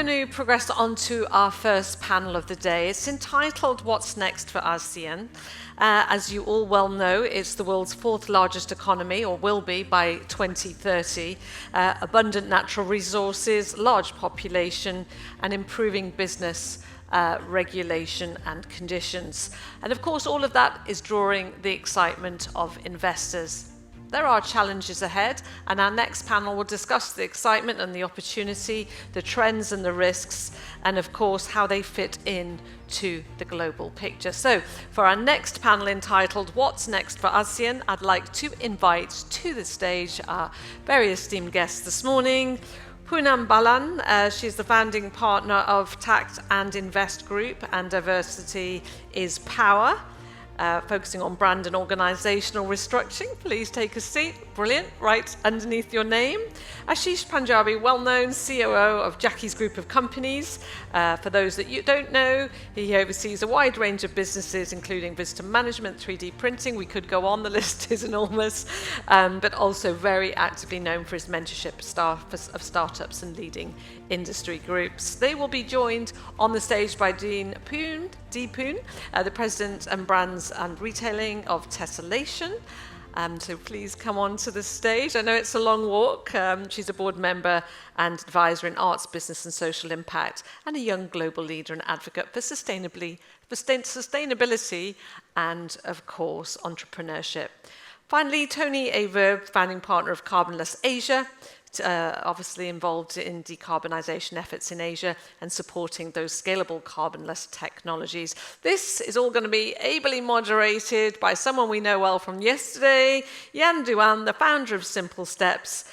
going to progress on to our first panel of the day. It's entitled What's Next for ASEAN? As you all well know, it's the world's fourth largest economy, or will be by 2030. Abundant natural resources, large population, and improving business regulation and conditions. And of course, all of that is drawing the excitement of investors. There are challenges ahead, and our next panel will discuss the excitement and the opportunity, the trends and the risks, and of course, how they fit in to the global picture. So, for our next panel entitled What's Next for ASEAN, I'd like to invite to the stage our very esteemed guests this morning. Poonam Balan, she's the founding partner of Tact and Invest Group, and Diversity is Power. Focusing on brand and organisational restructuring. Please take a seat. Brilliant. Right underneath your name. Ashish Punjabi, well-known COO of Jackie's Group of Companies. For those that you don't know, he oversees a wide range of businesses, including visitor management, 3D printing. We could go on, the list is enormous. But also very actively known for his mentorship of startups and leading industry groups. They will be joined on the stage by Dee Poon, the President and Brands and Retailing of Tessellation. So please come on to the stage. I know it's a long walk. She's a board member and advisor in arts, business and social impact, and a young global leader and advocate for sustainability and, of course, entrepreneurship. Finally, Tony Averb, founding partner of Carbonless Asia, obviously involved in decarbonisation efforts in Asia and supporting those scalable carbonless technologies. This is all going to be ably moderated by someone we know well from yesterday, Yan Duan, the founder of Simple Steps.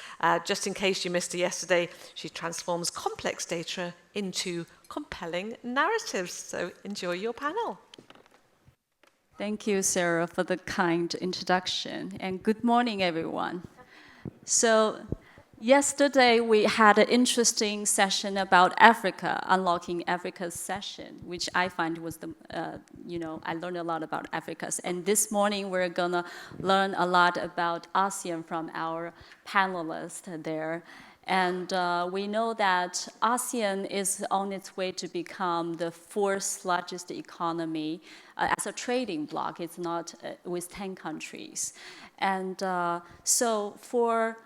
Just in case you missed her yesterday, she transforms complex data into compelling narratives. So enjoy your panel. Thank you, Sarah, for the kind introduction, and good morning, everyone. So, yesterday, we had an interesting session about Africa, Unlocking Africa's session, which I find was I learned a lot about Africa. And this morning, we're gonna learn a lot about ASEAN from our panelists there. And we know that ASEAN is on its way to become the fourth largest economy as a trading bloc. It's not with 10 countries. And so for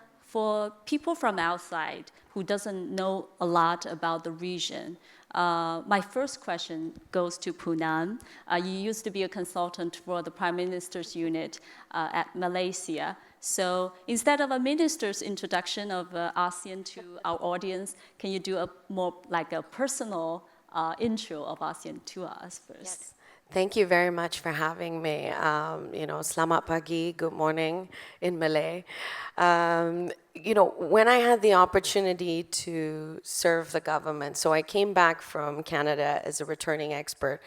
people from outside who doesn't know a lot about the region, my first question goes to Poonam. You used to be a consultant for the Prime Minister's unit at Malaysia. So instead of a minister's introduction of ASEAN to our audience, can you do a more like a personal intro of ASEAN to us first? Yes. Thank you very much for having me. Selamat pagi, good morning in Malay. When I had the opportunity to serve the government, so I came back from Canada as a returning expert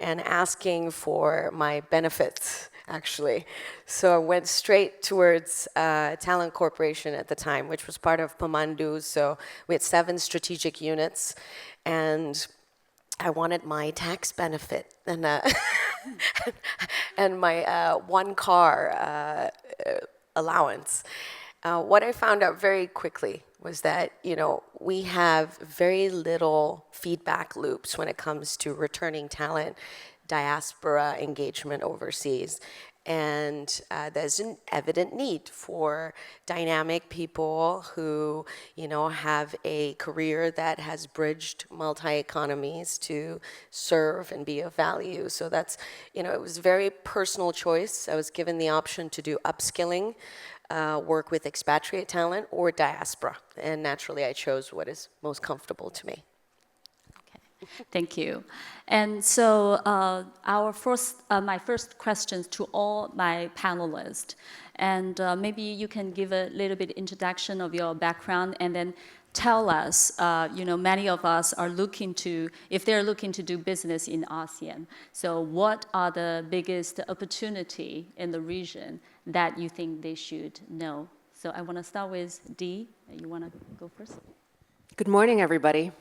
and asking for my benefits, actually. So I went straight towards Talent Corporation at the time, which was part of Pemandu. So we had 7 strategic units, and I wanted my tax benefit and and my one car allowance. What I found out very quickly was that, we have very little feedback loops when it comes to returning talent, diaspora engagement overseas. And there's an evident need for dynamic people who, have a career that has bridged multi-economies to serve and be of value. So that's, it was a very personal choice. I was given the option to do upskilling, work with expatriate talent, or diaspora. And naturally, I chose what is most comfortable to me. Thank you. And so my first questions to all my panelists, and maybe you can give a little bit introduction of your background, and then tell us, many of us are if they're looking to do business in ASEAN, so what are the biggest opportunity in the region that you think they should know? So I want to start with Dee. You want to go first? Good morning, everybody.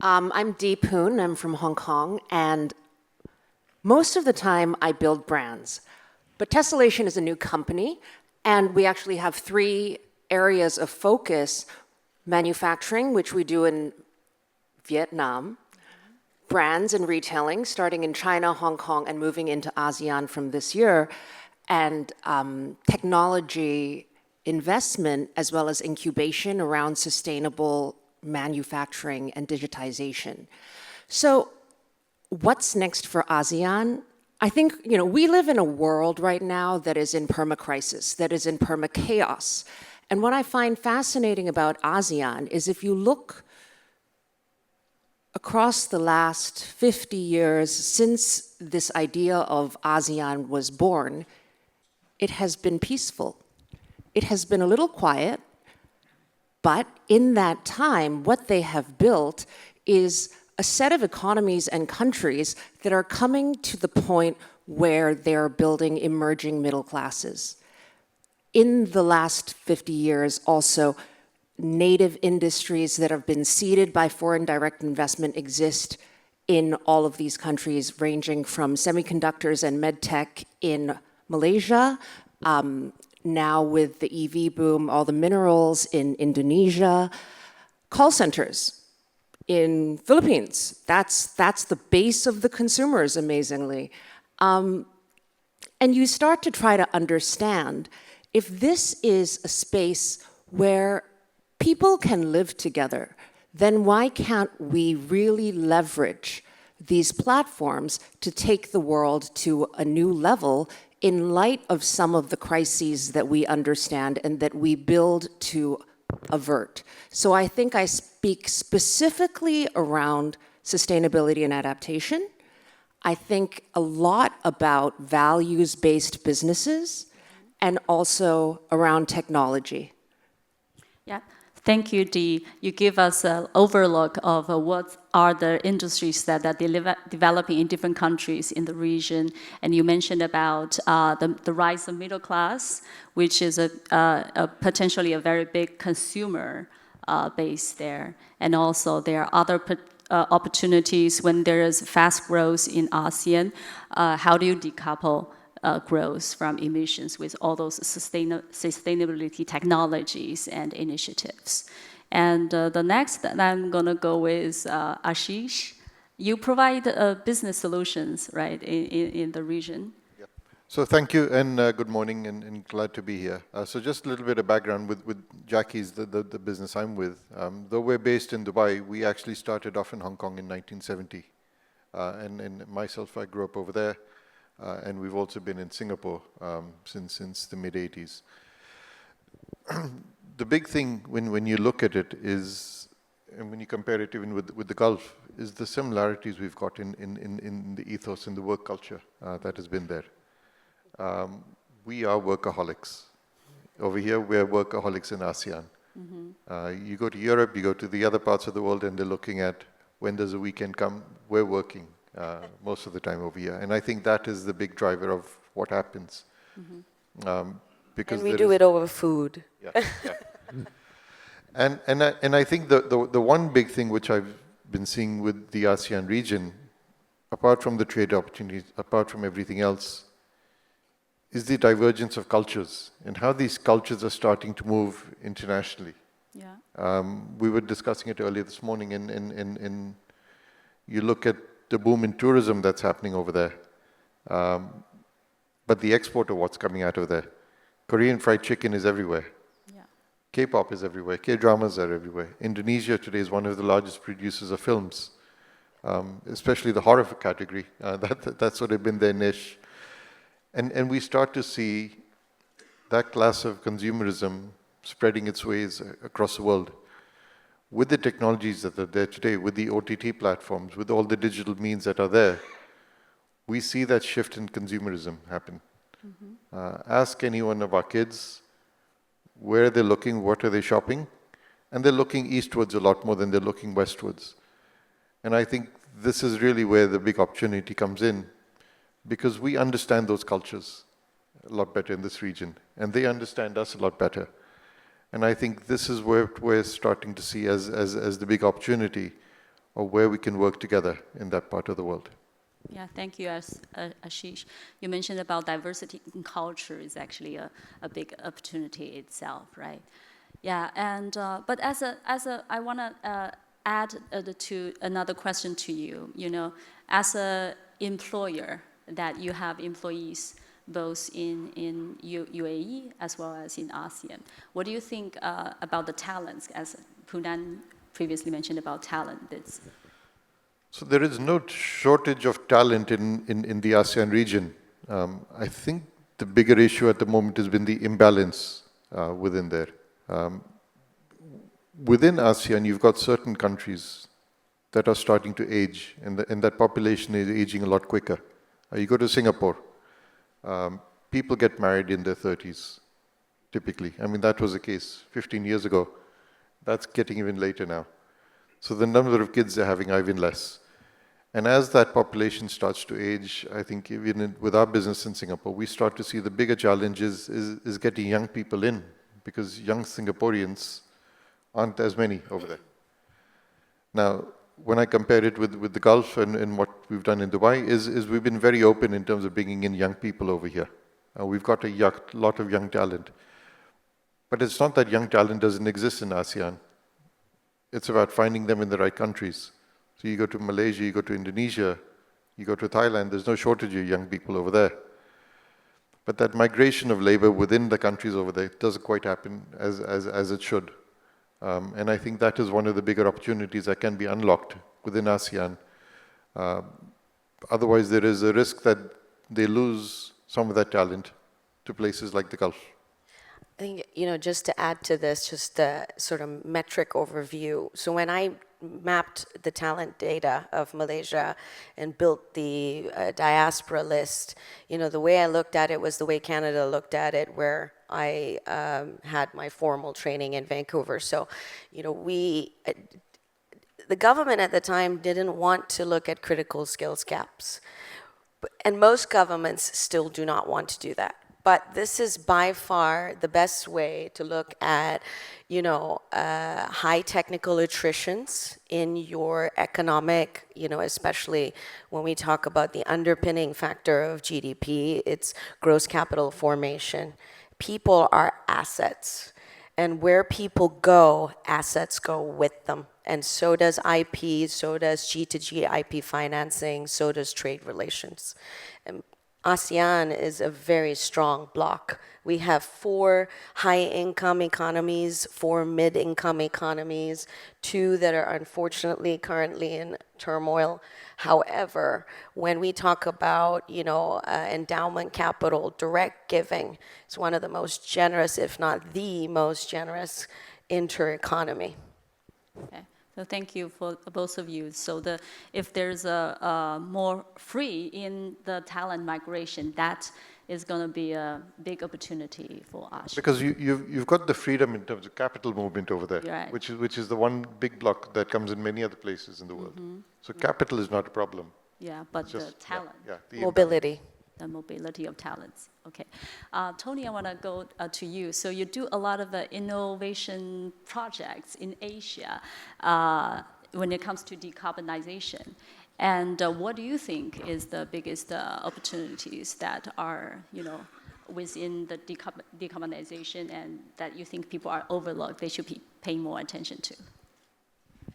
I'm Dee Poon. I'm from Hong Kong, and most of the time I build brands. But Tessellation is a new company, and we actually have 3 areas of focus: manufacturing, which we do in Vietnam, brands and retailing, starting in China, Hong Kong, and moving into ASEAN from this year, and technology investment as well as incubation around sustainable manufacturing and digitization. So what's next for ASEAN? I think, we live in a world right now that is in perma-crisis, that is in perma-chaos. And what I find fascinating about ASEAN is if you look across the last 50 years since this idea of ASEAN was born, it has been peaceful. It has been a little quiet, but in that time, what they have built is a set of economies and countries that are coming to the point where they're building emerging middle classes. In the last 50 years, also, native industries that have been seeded by foreign direct investment exist in all of these countries, ranging from semiconductors and medtech in Malaysia, now with the EV boom, all the minerals in Indonesia, call centers in Philippines. That's the base of the consumers, amazingly. And you start to try to understand if this is a space where people can live together, then why can't we really leverage these platforms to take the world to a new level in light of some of the crises that we understand and that we build to avert? So I think I speak specifically around sustainability and adaptation. I think a lot about values-based businesses and also around technology. Yeah, thank you, Dee. You give us an overlook of what are the industries that are developing in different countries in the region. And you mentioned about the rise of middle class, which is potentially a very big consumer base there. And also there are other opportunities when there is fast growth in ASEAN. How do you decouple growth from emissions with all those sustainability technologies and initiatives? And the next that I'm going to go with Ashish. You provide business solutions, right, in the region. Yep. So thank you, and good morning, and glad to be here. So just a little bit of background with Jackie's, the business I'm with. Though we're based in Dubai, we actually started off in Hong Kong in 1970. And myself, I grew up over there. And we've also been in Singapore since the mid-80s. The big thing when you look at it is, and when you compare it even with the Gulf, is the similarities we've got in the ethos and the work culture that has been there. We are workaholics. Over here, we're workaholics in ASEAN. Mm-hmm. You go to Europe, you go to the other parts of the world, and they're looking at when does the weekend come. We're working. Most of the time over here. And I think that is the big driver of what happens. Mm-hmm. Because and we do it over food. Yeah, yeah. And I think the one big thing which I've been seeing with the ASEAN region, apart from the trade opportunities, apart from everything else, is the divergence of cultures and how these cultures are starting to move internationally. Yeah. We were discussing it earlier this morning, and you look at the boom in tourism that's happening over there. But the export of what's coming out of there. Korean fried chicken is everywhere. Yeah. K-pop is everywhere. K-dramas are everywhere. Indonesia today is one of the largest producers of films, especially the horror category. That's sort of been their niche. And we start to see that class of consumerism spreading its ways across the world. With the technologies that are there today, with the OTT platforms, with all the digital means that are there, we see that shift in consumerism happen. Mm-hmm. Ask any one of our kids where they're looking, what are they shopping, and they're looking eastwards a lot more than they're looking westwards. And I think this is really where the big opportunity comes in, because we understand those cultures a lot better in this region, and they understand us a lot better. And I think this is where we're starting to see as the big opportunity of where we can work together in that part of the world. Yeah, thank you, Ashish. You mentioned about diversity in culture is actually a big opportunity itself, right? Yeah, and but I want to add to another question to you. You know, as a employer, that you have employees both in UAE as well as in ASEAN. What do you think about the talents, as Punan previously mentioned about talent? So there is no shortage of talent in the ASEAN region. I think the bigger issue at the moment has been the imbalance within there. Within ASEAN, you've got certain countries that are starting to age, and that population is aging a lot quicker. You go to Singapore, people get married in their 30s, typically. I mean, that was the case 15 years ago. That's getting even later now. So the number of kids they're having are even less. And as that population starts to age, I think even with our business in Singapore, we start to see the bigger challenge is getting young people in, because young Singaporeans aren't as many over there. Now, when I compare it with the Gulf and what we've done in Dubai, is we've been very open in terms of bringing in young people over here. We've got a lot of young talent. But it's not that young talent doesn't exist in ASEAN. It's about finding them in the right countries. So you go to Malaysia, you go to Indonesia, you go to Thailand, there's no shortage of young people over there. But that migration of labor within the countries over there doesn't quite happen as it should. And I think that is one of the bigger opportunities that can be unlocked within ASEAN. Otherwise, there is a risk that they lose some of that talent to places like the Gulf. I think, just to add to this, just a sort of metric overview. So when I mapped the talent data of Malaysia and built the diaspora list, the way I looked at it was the way Canada looked at it, where I had my formal training in Vancouver. So, the government at the time didn't want to look at critical skills gaps. And most governments still do not want to do that. But this is by far the best way to look at, high technical attritions in your economic, especially when we talk about the underpinning factor of GDP, it's gross capital formation. People are assets. And where people go, assets go with them. And so does IP, so does G2G IP financing, so does trade relations. And ASEAN is a very strong bloc. We have 4 high-income economies, 4 mid-income economies, 2 that are unfortunately currently in turmoil. However, when we talk about, endowment capital, direct giving, it's one of the most generous, if not the most generous, inter-economy. Okay. So thank you for both of you. So if there's a more free in the talent migration, that is going to be a big opportunity for us. Because you've got the freedom in terms of capital movement over there, right. which is the one big block that comes in many other places in the world. So capital is not a problem. Yeah, but the talent. The Mobility. The mobility of talents. Okay. Tony, I want to go to you. So you do a lot of innovation projects in Asia when it comes to decarbonization. And what do you think is the biggest opportunities that are, within the decarbonization and that you think people are overlooked, they should be paying more attention to?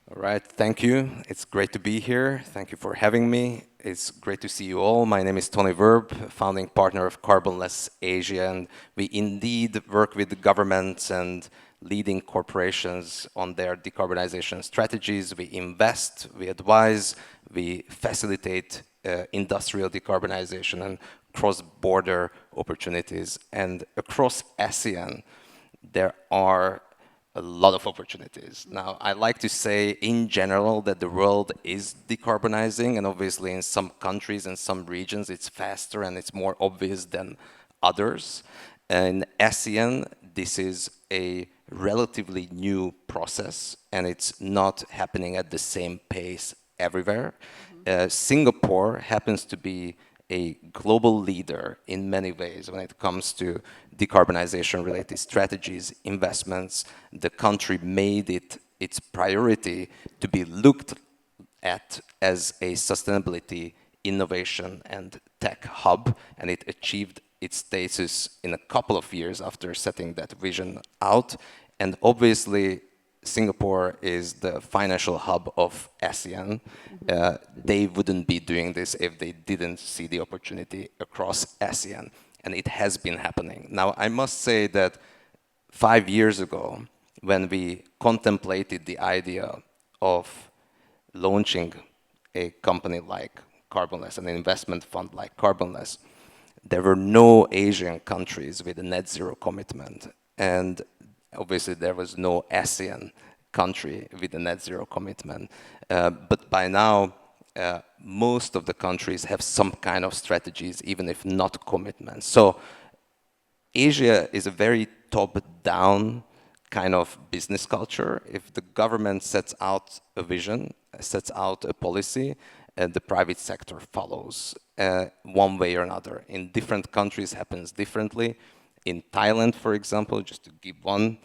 All right, thank you. It's great to be here. Thank you for having me. It's great to see you all. My name is Tony Verb, founding partner of Carbonless Asia, and we indeed work with governments and leading corporations on their decarbonization strategies. We invest, we advise, we facilitate industrial decarbonization and cross-border opportunities. And across ASEAN, there are a lot of opportunities. Now, I like to say in general that the world is decarbonizing, and obviously in some countries and some regions it's faster and it's more obvious than others. In ASEAN, this is a relatively new process, and it's not happening at the same pace everywhere. Singapore happens to be a global leader in many ways when it comes to decarbonization-related strategies, investments. The country made it its priority to be looked at as a sustainability, innovation, and tech hub, and it achieved its status in a couple of years after setting that vision out. And obviously, Singapore is the financial hub of ASEAN. They wouldn't be doing this if they didn't see the opportunity across ASEAN, and it has been happening. Now, I must say that 5 years ago, when we contemplated the idea of launching a company like Carbonless, an investment fund like Carbonless, there were no Asian countries with a net zero commitment. And obviously, there was no ASEAN country with a net zero commitment. But by now, most of the countries have some kind of strategies, even if not commitments. So Asia is a very top-down kind of business culture. If the government sets out a vision, sets out a policy, the private sector follows one way or another. In different countries happens differently. In Thailand, for example, just to give one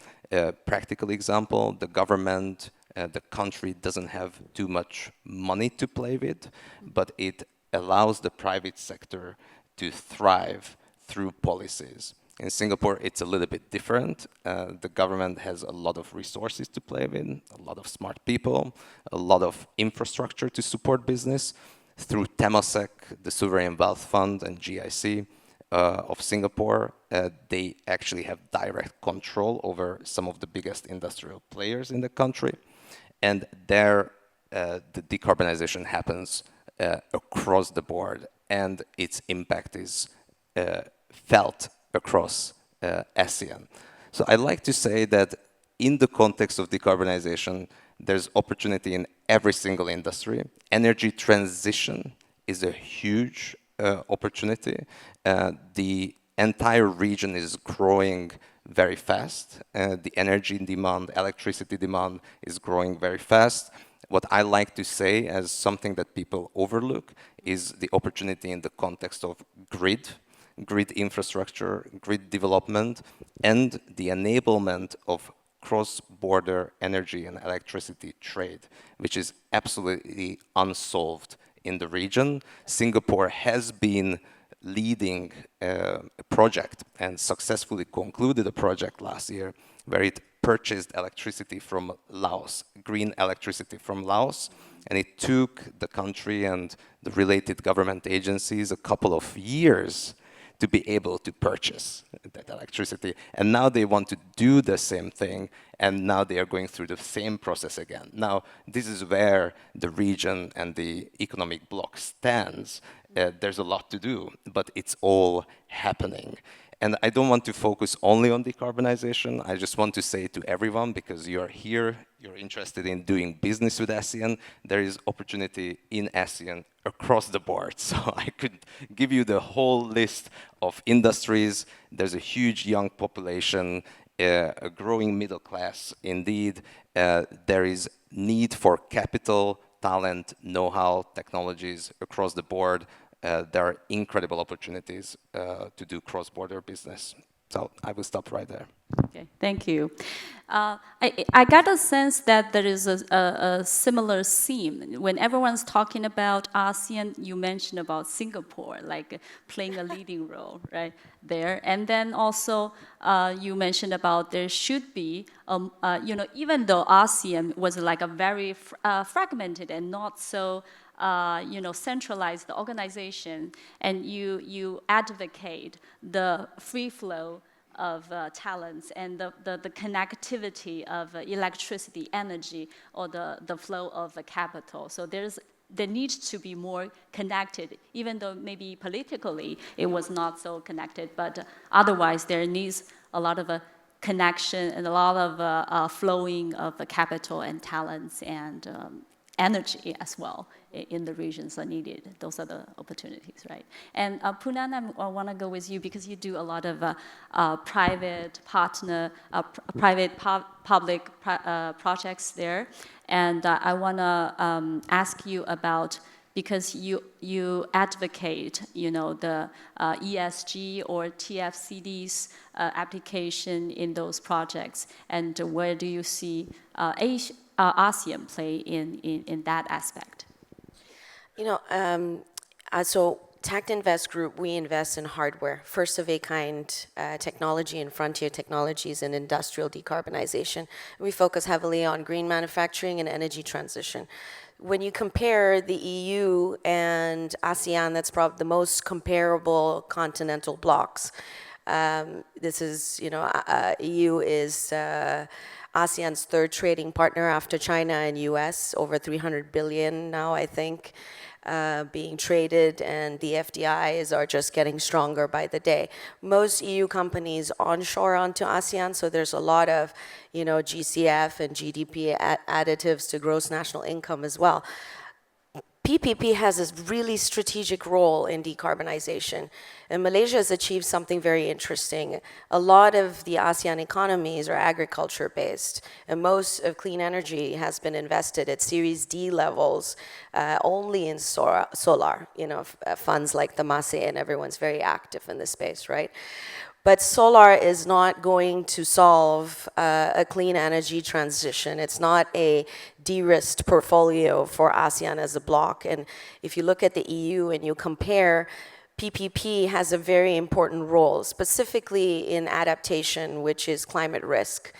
practical example, the government, the country doesn't have too much money to play with, but it allows the private sector to thrive through policies. In Singapore, it's a little bit different. The government has a lot of resources to play with, a lot of smart people, a lot of infrastructure to support business. Through Temasek, the Sovereign Wealth Fund, and GIC of Singapore, they actually have direct control over some of the biggest industrial players in the country. And there, the decarbonization happens across the board, and its impact is felt across ASEAN. So I like to say that in the context of decarbonization, there's opportunity in every single industry. Energy transition is a huge opportunity. The entire region is growing very fast. The energy demand, electricity demand is growing very fast. What I like to say as something that people overlook is the opportunity in the context of grid infrastructure, grid development, and the enablement of cross-border energy and electricity trade, which is absolutely unsolved in the region. Singapore has been leading a project and successfully concluded a project last year where it purchased electricity from Laos, green electricity from Laos, and it took the country and the related government agencies a couple of years to be able to purchase that electricity. And now they want to do the same thing, and now they are going through the same process again. Now, this is where the region and the economic bloc stands. There's a lot to do, but it's all happening. And I don't want to focus only on decarbonization. I just want to say to everyone, because you're here, you're interested in doing business with ASEAN, there is opportunity in ASEAN across the board. So I could give you the whole list of industries. There's a huge young population, a growing middle class. Indeed, there is need for capital, talent, know-how, technologies across the board. There are incredible opportunities to do cross-border business. So I will stop right there. Okay, thank you. I got a sense that there is a similar theme. When everyone's talking about ASEAN, you mentioned about Singapore, like playing a leading role right there. And then also you mentioned about there should be, even though ASEAN was like a very fragmented and not so centralized organization, and you advocate the free flow of talents and the connectivity of electricity, energy, or the flow of capital. So there needs to be more connected, even though maybe politically it was not so connected, but otherwise there needs a lot of a connection and a lot of flowing of capital and talents and energy as well in the regions are needed. Those are the opportunities, right? And Poonan, I want to go with you because you do a lot of private partner, public projects there. And I want to ask you about, because you advocate, the ESG or TFCD's application in those projects, and where do you see ASEAN play in that aspect? So Tact Invest Group, we invest in hardware, first of a kind technology and frontier technologies and industrial decarbonization. We focus heavily on green manufacturing and energy transition. When you compare the EU and ASEAN, that's probably the most comparable continental blocks. This is, EU is ASEAN's third trading partner after China and US, over 300 billion now, I think, being traded, and the FDIs are just getting stronger by the day. Most EU companies onshore onto ASEAN, so there's a lot of, GCF and GDP additives to gross national income as well. PPP has a really strategic role in decarbonization. And Malaysia has achieved something very interesting. A lot of the ASEAN economies are agriculture-based, and most of clean energy has been invested at Series D levels only in solar, funds like the MASE, and everyone's very active in this space, right? But solar is not going to solve a clean energy transition. It's not a de-risked portfolio for ASEAN as a bloc. And if you look at the EU and you compare, PPP has a very important role, specifically in adaptation, which is climate risk.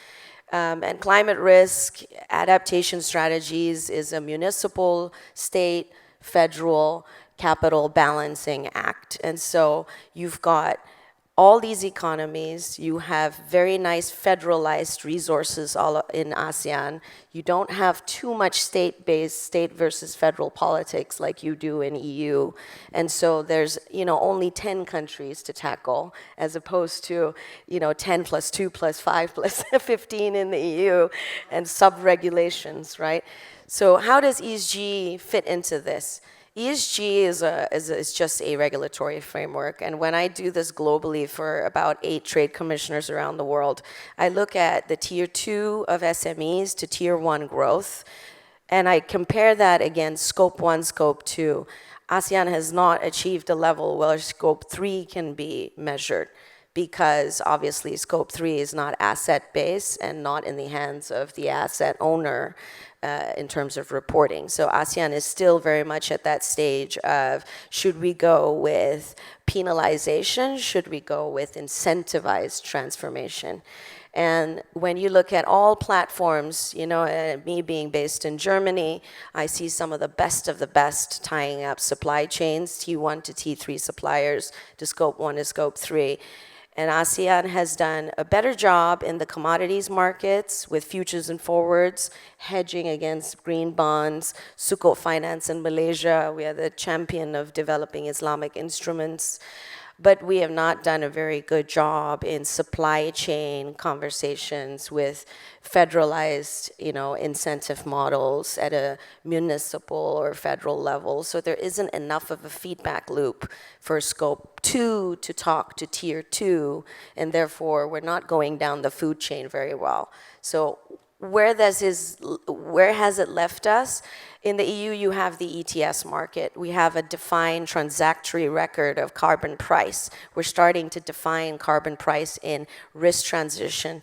And climate risk adaptation strategies is a municipal, state, federal, capital balancing act. And so you've got all these economies, you have very nice federalized resources all in ASEAN. You don't have too much state-based, state versus federal politics like you do in EU. And so there's, only 10 countries to tackle, as opposed to, 10 plus 2 plus 5 plus 15 in the EU, and sub-regulations, right? So how does ESG fit into this? ESG is just a regulatory framework, and when I do this globally for about 8 trade commissioners around the world, I look at the tier 2 of SMEs to tier 1 growth, and I compare that against scope 1, scope 2. ASEAN has not achieved a level where scope 3 can be measured, because obviously scope 3 is not asset-based and not in the hands of the asset owner. In terms of reporting. So ASEAN is still very much at that stage of, should we go with penalization? Should we go with incentivized transformation? And when you look at all platforms, me being based in Germany, I see some of the best tying up supply chains, T1 to T3 suppliers, to scope 1 to scope 3. And ASEAN has done a better job in the commodities markets with futures and forwards, hedging against green bonds, sukuk finance in Malaysia. We are the champion of developing Islamic instruments. But we have not done a very good job in supply chain conversations with federalized, incentive models at a municipal or federal level. So there isn't enough of a feedback loop for scope 2 to talk to tier 2, and therefore we're not going down the food chain very well. So where has it left us? In the EU, you have the ETS market. We have a defined transactory record of carbon price. We're starting to define carbon price in risk transition.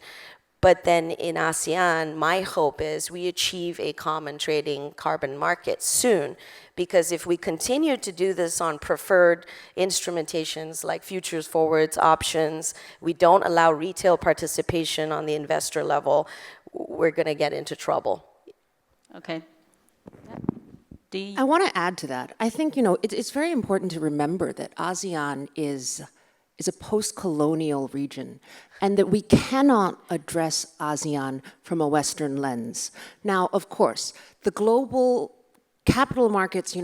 But then in ASEAN, my hope is we achieve a common trading carbon market soon. Because if we continue to do this on preferred instrumentations like futures, forwards, options, we don't allow retail participation on the investor level, we're going to get into trouble. Okay. I want to add to that. I think, it's very important to remember that ASEAN is a post-colonial region, and that we cannot address ASEAN from a Western lens. Now, of course, the global capital markets,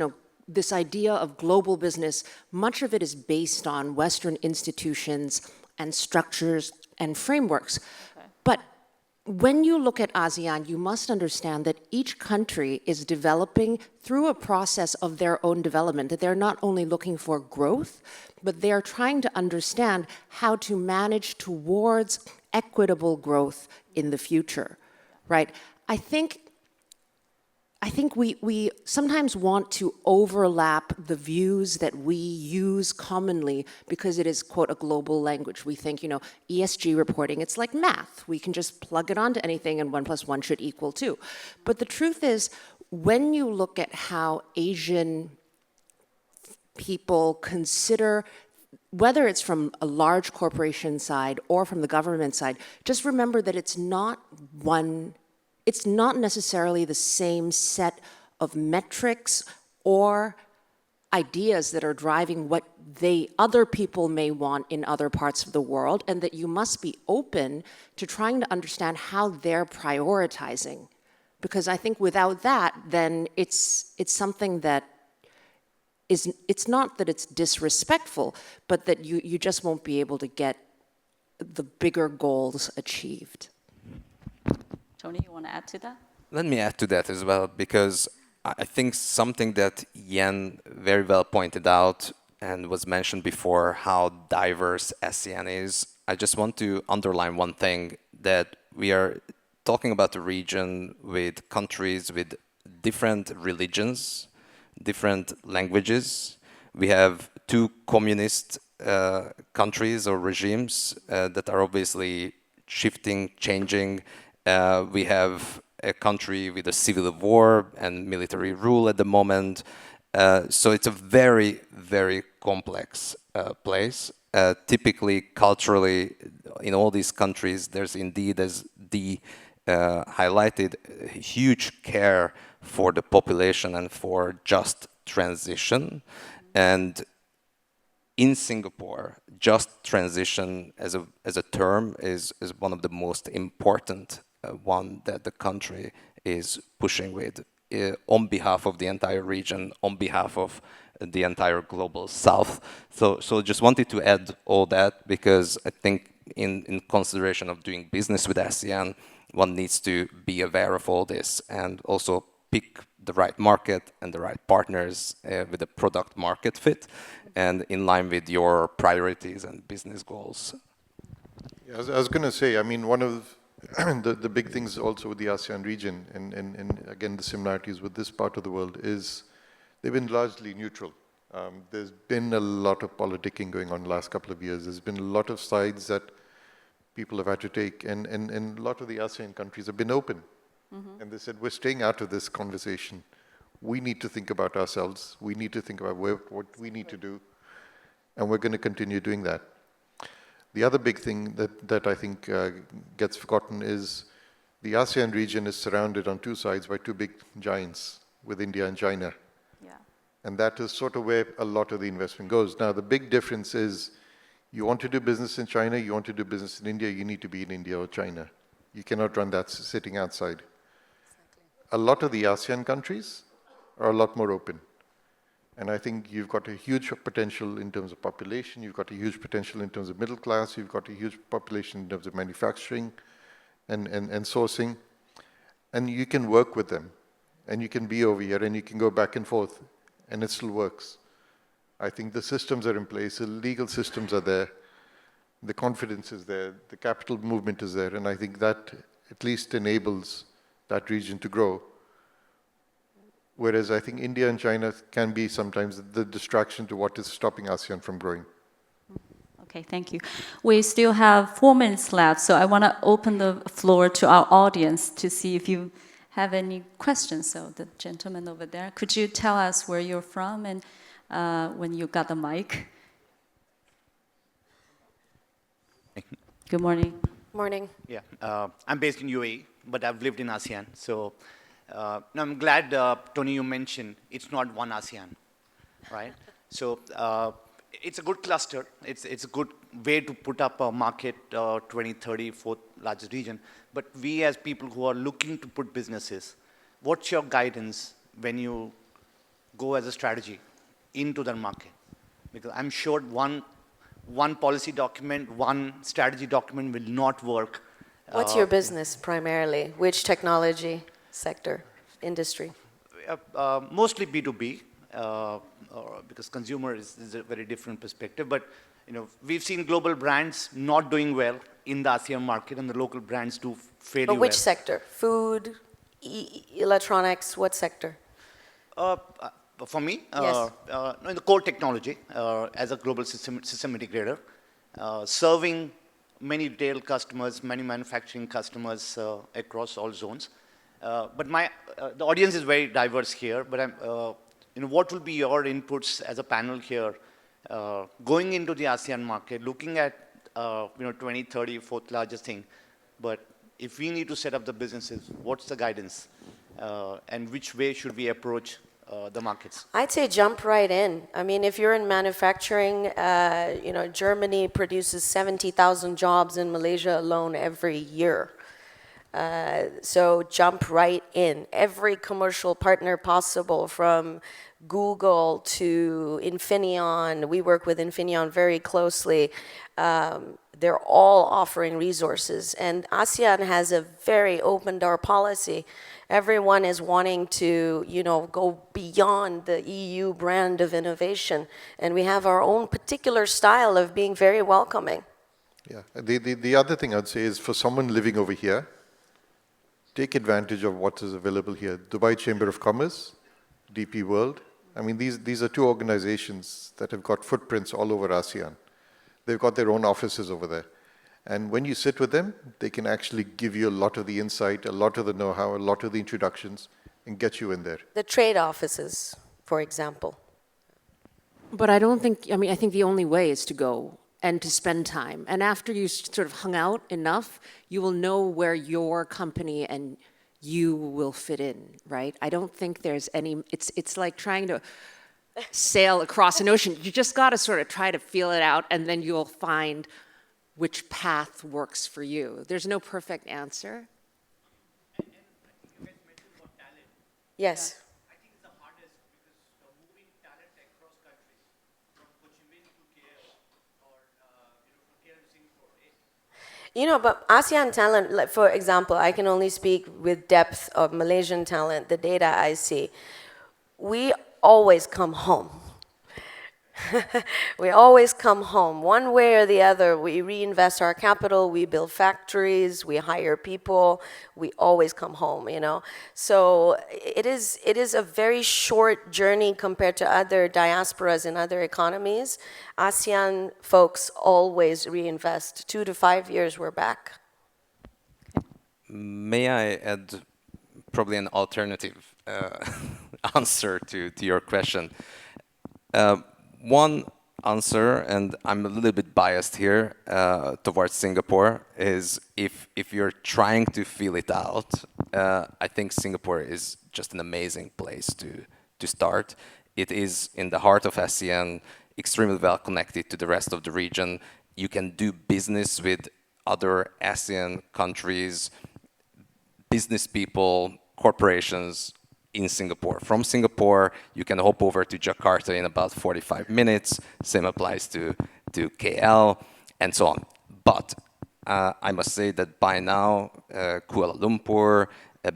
this idea of global business, much of it is based on Western institutions and structures and frameworks. Okay. But when you look at ASEAN, you must understand that each country is developing through a process of their own development, that they're not only looking for growth, but they are trying to understand how to manage towards equitable growth in the future, right? I think we sometimes want to overlap the views that we use commonly because it is, quote, a global language. We think, ESG reporting, it's like math. We can just plug it onto anything and 1 + 1 should equal 2. But the truth is, when you look at how Asian people consider, whether it's from a large corporation side or from the government side, just remember that it's not necessarily the same set of metrics or ideas that are driving what other people may want in other parts of the world, and that you must be open to trying to understand how they're prioritizing. Because I think without that, then it's something that it's not that it's disrespectful, but that you just won't be able to get the bigger goals achieved. Tony, you want to add to that? Let me add to that as well, because I think something that Yen very well pointed out and was mentioned before, how diverse ASEAN is. I just want to underline one thing, that we are talking about a region with countries with different religions, different languages. We have two communist countries or regimes that are obviously shifting, changing. We have a country with a civil war and military rule at the moment. So it's a very, very complex place. Typically, culturally, in all these countries, there's indeed, as Dee highlighted, huge care for the population and for just transition. And in Singapore, just transition as a term is one of the most important one that the country is pushing with on behalf of the entire region, on behalf of the entire global south. So just wanted to add all that, because I think in consideration of doing business with ASEAN, one needs to be aware of all this and also pick the right market and the right partners with a product market fit and in line with your priorities and business goals. Yeah, I was going to say, I mean, one of the big things also with the ASEAN region, and again, the similarities with this part of the world, is they've been largely neutral. There's been a lot of politicking going on the last couple of years. There's been a lot of sides that people have had to take, and a lot of the ASEAN countries have been open. Mm-hmm. And they said, we're staying out of this conversation. We need to think about ourselves. We need to think about what we need to do, and we're going to continue doing that. The other big thing that I think gets forgotten is the ASEAN region is surrounded on two sides by two big giants, with India and China. Yeah. And that is sort of where a lot of the investment goes. Now, the big difference is you want to do business in China, you want to do business in India, you need to be in India or China. You cannot run that sitting outside. Exactly. A lot of the ASEAN countries are a lot more open. And I think you've got a huge potential in terms of population, you've got a huge potential in terms of middle class, you've got a huge population in terms of manufacturing and sourcing. And you can work with them. And you can be over here and you can go back and forth. And it still works. I think the systems are in place, the legal systems are there, the confidence is there, the capital movement is there. And I think that at least enables that region to grow. Whereas I think India and China can be sometimes the distraction to what is stopping ASEAN from growing. Okay, thank you. We still have 4 minutes left, so I want to open the floor to our audience to see if you have any questions. So the gentleman over there, could you tell us where you're from and when you got the mic? Good morning. Morning. Yeah, I'm based in UAE, but I've lived in ASEAN. So now I'm glad, Tony, you mentioned it's not one ASEAN, right? So it's a good cluster. It's a good way to put up a market, 20, 30, fourth largest region. But we as people who are looking to put businesses, what's your guidance when you go as a strategy into the market? Because I'm sure one policy document, one strategy document will not work. What's your business primarily? Which technology sector, industry? Mostly B2B, because consumer is a very different perspective. But we've seen global brands not doing well in the ASEAN market, and the local brands do fairly well. But which sector? Food, electronics, what sector? For me, Yes. in the core technology, as a global system integrator, serving many retail customers, many manufacturing customers across all zones. But the audience is very diverse here. But what will be your inputs as a panel here, going into the ASEAN market, looking at 20, 30, fourth largest thing, but if we need to set up the businesses, what's the guidance, and which way should we approach the markets? I'd say jump right in. I mean, if you're in manufacturing, Germany produces 70,000 jobs in Malaysia alone every year. So jump right in. Every commercial partner possible, from Google to Infineon. We work with Infineon very closely. They're all offering resources. And ASEAN has a very open door policy. Everyone is wanting to, go beyond the EU brand of innovation. And we have our own particular style of being very welcoming. Yeah. The other thing I'd say is, for someone living over here, take advantage of what is available here. Dubai Chamber of Commerce, DP World. I mean, these are two organizations that have got footprints all over ASEAN. They've got their own offices over there. And when you sit with them, they can actually give you a lot of the insight, a lot of the know-how, a lot of the introductions, and get you in there. The trade offices, for example. But I think the only way is to go and to spend time. And after you sort of hung out enough, you will know where your company and you will fit in, right? I don't think there's any, it's like trying to sail across an ocean. You just got to sort of try to feel it out, and then you'll find which path works for you. There's no perfect answer. And you guys mentioned about talent. Yes. I think it's the hardest, because moving talent across countries, from Ho Chi Minh to KL, or from KL to Singapore. But ASEAN talent, like, for example, I can only speak with depth of Malaysian talent, the data I see. We always come home. We always come home. One way or the other, we reinvest our capital, we build factories, we hire people, we always come home, So it is a very short journey compared to other diasporas in other economies. ASEAN folks always reinvest. 2 to 5 years, we're back. May I add probably an alternative answer to your question? One answer, and I'm a little bit biased here towards Singapore, is if you're trying to feel it out, I think Singapore is just an amazing place to start. It is in the heart of ASEAN, extremely well connected to the rest of the region. You can do business with other ASEAN countries, business people, corporations, in Singapore. From Singapore, you can hop over to Jakarta in about 45 minutes. Same applies to KL, and so on. But I must say that by now, Kuala Lumpur,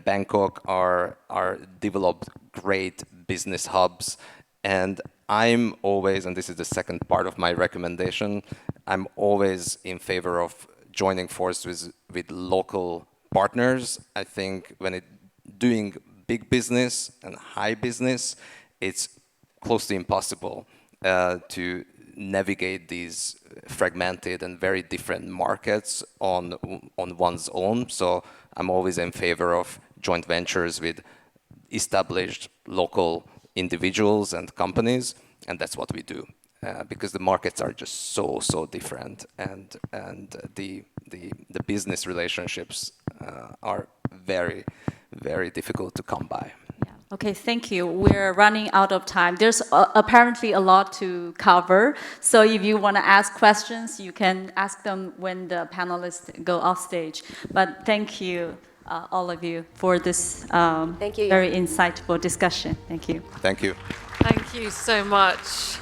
Bangkok are developed great business hubs. And I'm always, and this is the second part of my recommendation, I'm always in favor of joining forces with local partners. I think when doing big business and high business, it's close to impossible to navigate these fragmented and very different markets on one's own. So I'm always in favor of joint ventures with established local individuals and companies, and that's what we do. Because the markets are just so different, and the business relationships are very difficult to come by. Yeah. Okay, thank you. We're running out of time. There's apparently a lot to cover. So if you want to ask questions, you can ask them when the panelists go off stage. But thank you, all of you, for this Thank you. very insightful discussion. Thank you. Thank you. Thank you so much.